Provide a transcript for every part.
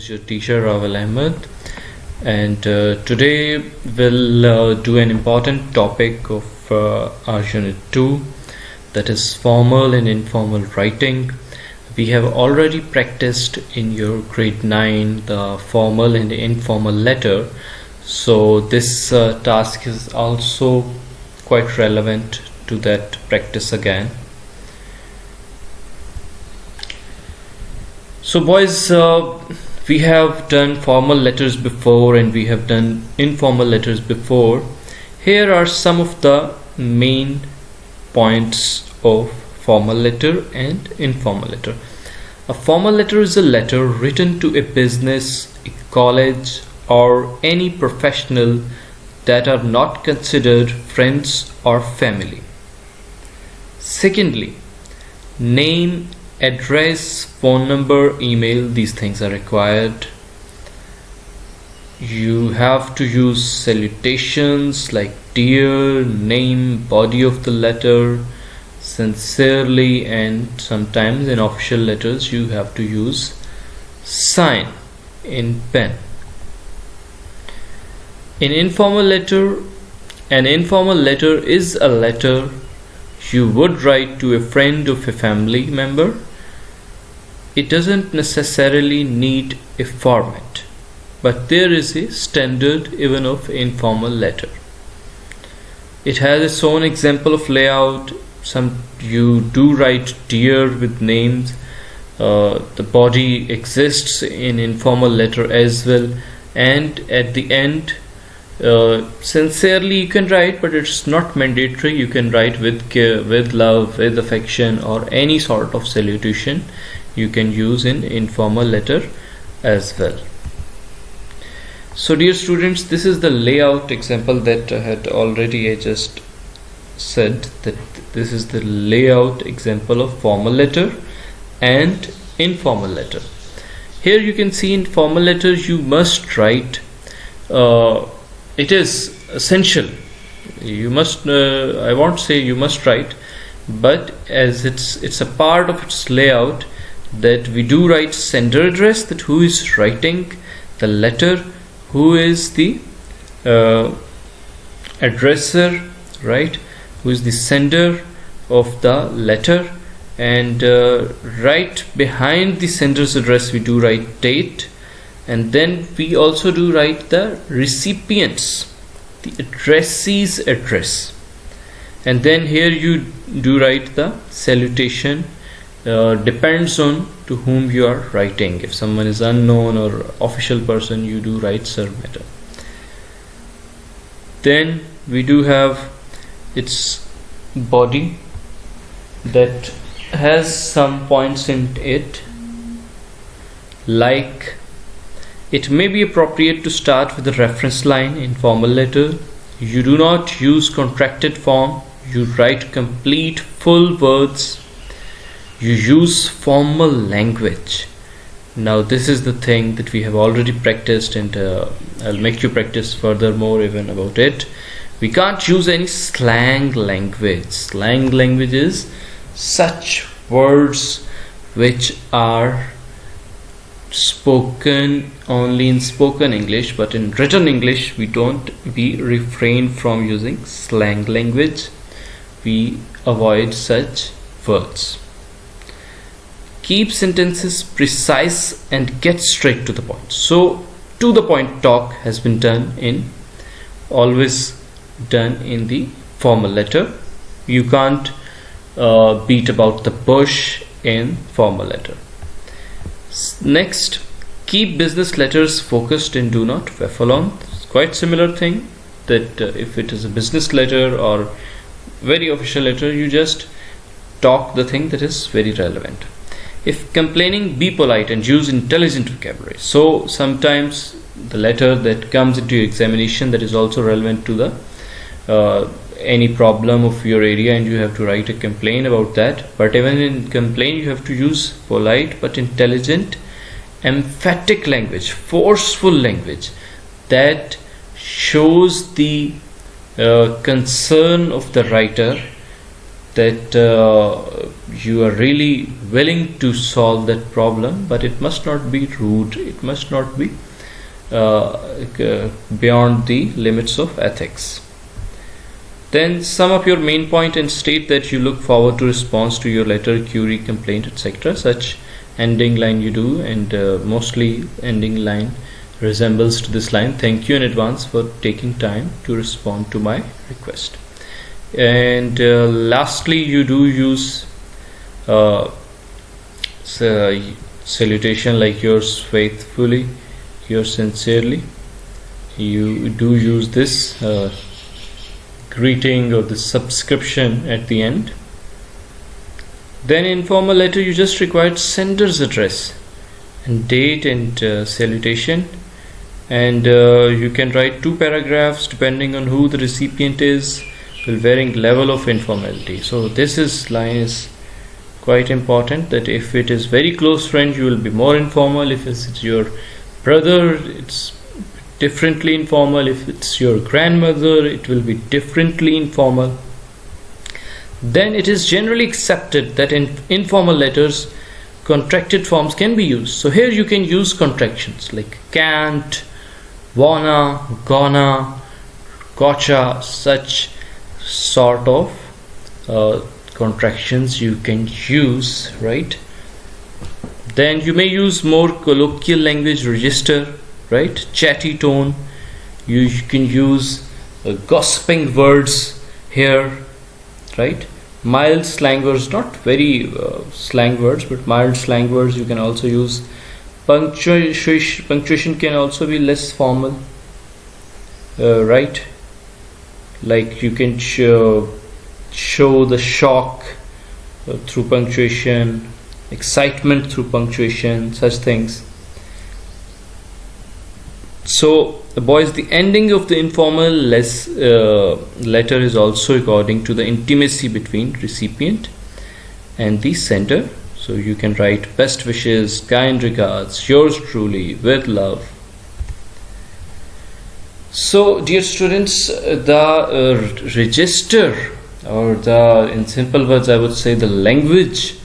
is your teacher Rawal Ahmed, and today we'll do an important topic of our Unit 2, that is formal and informal writing. We have already practiced in your grade 9 the formal and informal letter, so this task is also quite relevant to that practice again. So boys, we have done formal letters before and we have done informal letters before. Here are some of the main points of formal letter and informal letter. A formal letter is a letter written to a business, a college, or any professional that are not considered friends or family. Secondly, name, address, phone number, email, these things are required. You have to use salutations like dear, name, body of the letter, sincerely, and sometimes in official letters you have to use sign in pen. In informal letter, an informal letter is a letter you would write to a friend of a family member. It doesn't necessarily need a format, but there is a standard even of informal letter. It has its own example of layout. Some you do write dear with names. The body exists in informal letter as well, and at the end sincerely you can write, but it's not mandatory. You can write with care, with love, with affection, or any sort of salutation you can use in informal letter as well. So dear students, this is the layout example that I just said, that this is the layout example of formal letter and informal letter. Here you can see in formal letters you must write, it is essential, you must I won't say you must write, but as it's a part of its layout that we do write sender address, that who is writing the letter, who is the addresser, right, who is the sender of the letter, and right behind the sender's address we do write date, and then we also do write the recipient's, the addressee's address, and then here you do write the salutation. Depends on to whom you are writing. If someone is unknown or official person, you do write Sir Madam. Then we do have its body that has some points in it, like it may be appropriate to start with a reference line in formal letter. You do not use contracted form, you write complete full words. You use formal language. Now this is the thing that we have already practiced, and I'll make you practice furthermore even about it. We can't use any slang language. Slang language is such words which are spoken only in spoken English, but in written English we refrain from using slang language. We avoid such words. Keep sentences precise and get straight to the point. So to the point talk has been always done in the formal letter. You can't beat about the bush in formal letter. Next, keep business letters focused and do not waffle on. It's quite similar thing, that if it is a business letter or very official letter, you just talk the thing that is very relevant. If complaining, be polite and use intelligent vocabulary. So sometimes the letter that comes into your examination, that is also relevant to the any problem of your area, and you have to write a complaint about that. But even in complaint you have to use polite but intelligent, emphatic language, forceful language that shows the concern of the writer, that you are really willing to solve that problem, but it must not be rude, it must not be beyond the limits of ethics. Then sum up your main point and state that you look forward to response to your letter, query, complaint, etc. Such ending line you do, and mostly ending line resembles to this line: thank you in advance for taking time to respond to my request. And lastly, you do use salutation like yours faithfully, yours sincerely. You do use this greeting or the subscription at the end. Then informal letter, you just require sender's address and date and salutation, and you can write 2 paragraphs depending on who the recipient is, with varying level of informality. So this line is quite important, that if it is very close friend, you will be more informal. If it's your brother, it's differently informal. If it's your grandmother, it will be differently informal. Then it is generally accepted that in informal letters, contracted forms can be used. So here you can use contractions like can't, wanna, gonna, gotcha. Such sort of contractions you can use, right? Then you may use more colloquial language, register, right? Chatty tone. You can use gossiping words here, right? Mild slang words, not very slang words, but mild slang words you can also use. Punctuation can also be less formal, right? Like you can show the shock through punctuation, excitement through punctuation, such things. So boys, the ending of the informal letter is also according to the intimacy between recipient and the sender. So you can write best wishes, kind regards, yours truly, with love. So dear students, the register, or in simple words I would say the language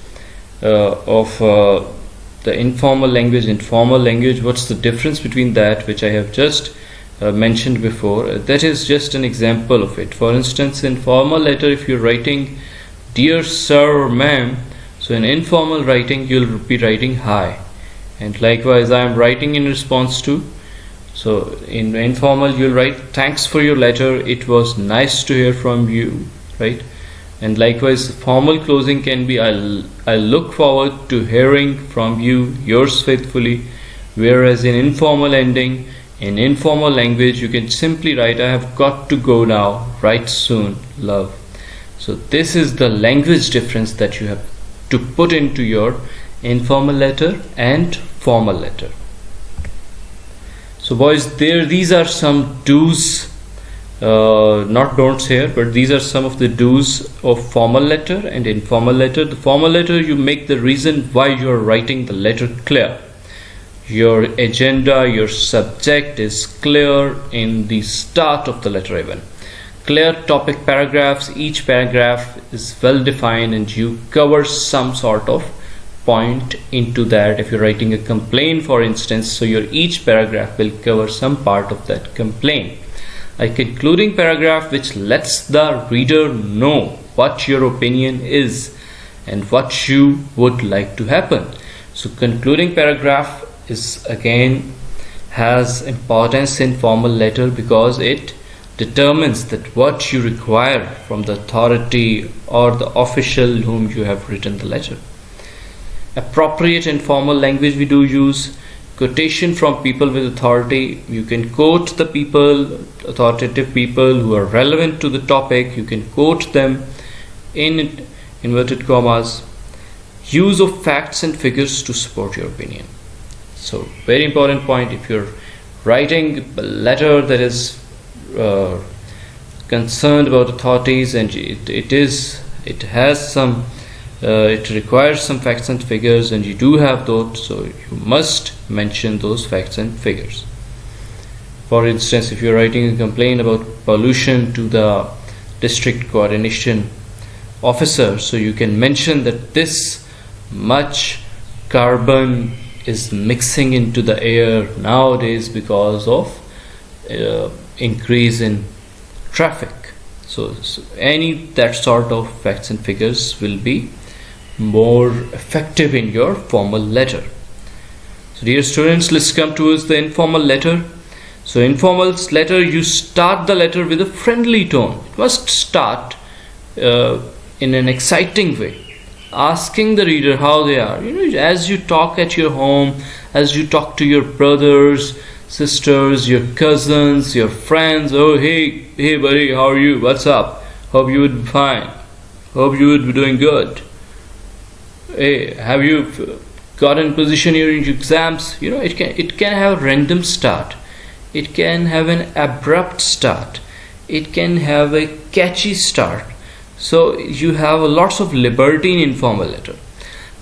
of the informal language, informal language, what's the difference between that which I have just mentioned before? That is just an example of it. For instance, in formal letter, if you're writing dear sir or ma'am, so in informal writing you'll be writing hi, and likewise I am writing in response to. So in informal you'll write thanks for your letter, it was nice to hear from you, right? And likewise formal closing can be I look forward to hearing from you, yours faithfully. Whereas in informal ending, in informal language, you can simply write I have got to go now, write soon, love. So this is the language difference that you have to put into your informal letter and formal letter. So boys, these are some do's, not don'ts here, but these are some of the do's of formal letter and informal letter. The formal letter, you make the reason why you are writing the letter clear. Your agenda, your subject is clear in the start of the letter even. Clear topic paragraphs, each paragraph is well defined and you cover some sort of point into that. If you're writing a complaint, for instance, so your each paragraph will cover some part of that complaint. A concluding paragraph which lets the reader know what your opinion is and what you would like to happen. So concluding paragraph is again has importance in formal letter because it determines that what you require from the authority or the official whom you have written the letter. Appropriate and formal language, we do use quotation from people with authority. You can quote the people, authoritative people who are relevant to the topic. You can quote them in inverted commas. Use of facts and figures to support your opinion. So very important point, if you're writing a letter that is concerned about authorities and it requires some facts and figures, and you do have those, so you must mention those facts and figures. For instance, if you're writing a complaint about pollution to the district coordination officer, so you can mention that this much carbon is mixing into the air nowadays because of increase in traffic. So any that sort of facts and figures will be more effective in your formal letter. So dear students, let's come towards the informal letter. So informal letter, you start the letter with a friendly tone. It must start in an exciting way, asking the reader how they are. As you talk at your home, as you talk to your brothers, sisters, your cousins, your friends. Oh, hey buddy, how are you? What's up? Hope you would be fine. Hope you would be doing good. Hey, have you gotten position in your exams? It can have a random start. It can have an abrupt start. It can have a catchy start. So you have lots of liberty in informal letter.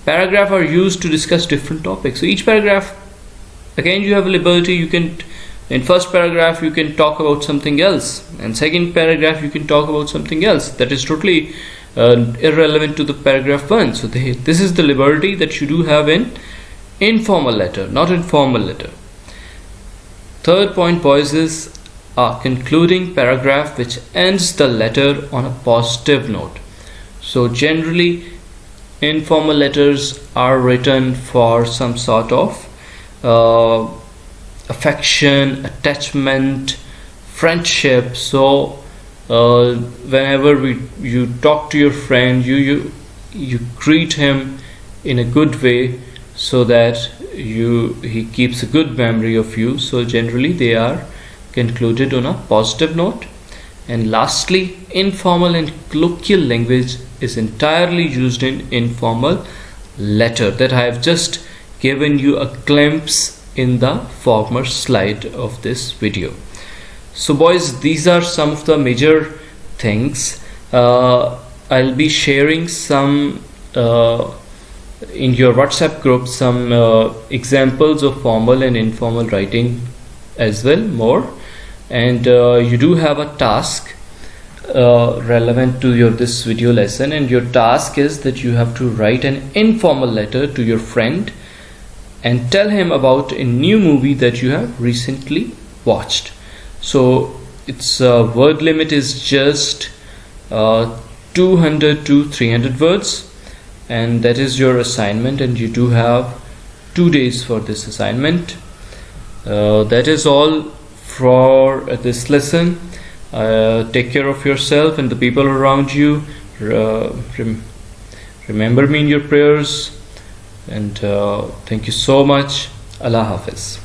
Paragraph are used to discuss different topics. So each paragraph, again, you have liberty. You can, in first paragraph, you can talk about something else, and second paragraph, you can talk about something else that is totally irrelevant to the paragraph one. So this is the liberty that you do have in informal letter, not informal letter. Third point, boys, is a concluding paragraph which ends the letter on a positive note. So generally, informal letters are written for some sort of affection, attachment, friendship. So whenever you talk to your friend, you greet him in a good way, so that he keeps a good memory of you. So generally they are concluded on a positive note. And lastly, informal and colloquial language is entirely used in informal letter, that I have just given you a glimpse in the former slide of this video. So boys, these are some of the major things. I'll be sharing some in your WhatsApp group, some examples of formal and informal writing as well, more. And you do have a task relevant to this video lesson, and your task is that you have to write an informal letter to your friend and tell him about a new movie that you have recently watched. So its word limit is just 200 to 300 words, and that is your assignment, and you do have 2 days for this assignment. That is all for this lesson. Take care of yourself and the people around you. Remember me in your prayers, and thank you so much. Allah Hafiz.